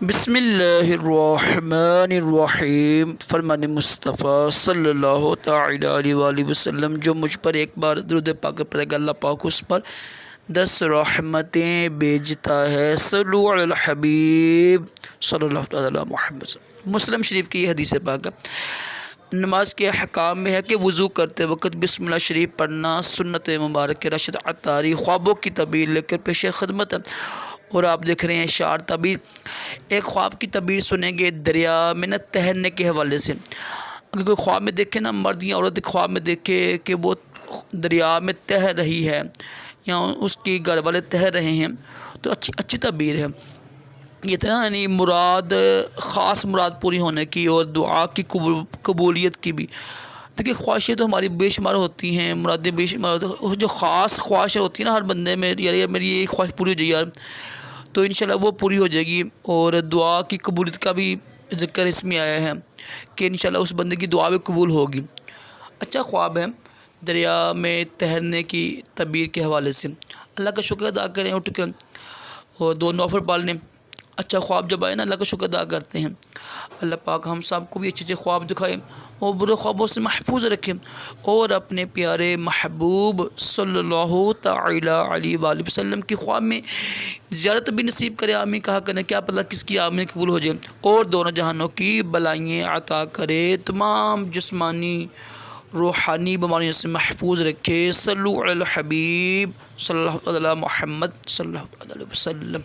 بسم اللہ الرحمن الرحیم فرمان مصطفیٰ صلی اللہ تعالی علیہ وآلہ وسلم، جو مجھ پر ایک بار درود پاک پڑھے گا اللہ پاک اس پر 10 رحمتیں بھیجتا ہے۔ صلو علی الحبیب صلی اللہ تعالی علی محمد صلی اللہ علیہ وسلم۔ مسلم شریف کی یہ حدیث پاک ہے۔ نماز کے احکام میں ہے کہ وضو کرتے وقت بسم اللہ شریف پڑھنا سنت مبارک رشد عطاری خوابوں کی تعبیر لے کر پیش خدمت ہے۔ اور آپ دیکھ رہے ہیں اشعار تعبیر، ایک خواب کی تعبیر سنیں گے دریا میں نہ تہرنے کے حوالے سے۔ اگر کوئی خواب میں دیکھے نا، مرد یا عورت خواب میں دیکھے کہ وہ دریا میں تہر رہی ہے یا اس کی گھر والے تہر رہے ہیں تو اچھی تعبیر ہے یہ تو، یعنی مراد خاص مراد پوری ہونے کی اور دعا کی قبولیت کی بھی۔ دیکھیے خواہشیں تو ہماری بے شمار ہوتی ہیں، مرادیں بے شمار ہوتی ہیں، جو خاص خواہشیں ہوتی ہیں نا ہر بندے میں، یار میری یہ خواہش پوری ہو جائے یار، تو انشاءاللہ وہ پوری ہو جائے گی۔ اور دعا کی قبولیت کا بھی ذکر اس میں آیا ہے کہ انشاءاللہ اس بندے کی دعا بھی قبول ہوگی۔ اچھا خواب ہے دریا میں تہرنے کی تعبیر کے حوالے سے۔ اللہ کا شکر ادا کریں اٹھ کر اور 2 نوافل پڑھ لیں۔ اچھا خواب جب آئے نا اللہ کا شکر ادا کرتے ہیں۔ اللہ پاک ہم سب کو بھی اچھے خواب دکھائے اور برے خوابوں سے محفوظ رکھیں، اور اپنے پیارے محبوب صلی اللہ تعالی علیہ وآلہ وسلم کی خواب میں زیارت بھی نصیب کرے۔ آمین کہا کریں، کیا پتہ کس کی آمین قبول ہو جائے، اور دونوں جہانوں کی بلائیں عطا کرے، تمام جسمانی روحانی بیماریوں سے محفوظ رکھے۔ صلو علی الحبیب صلی اللہ علیہ محمد صلی اللہ علیہ وسلم۔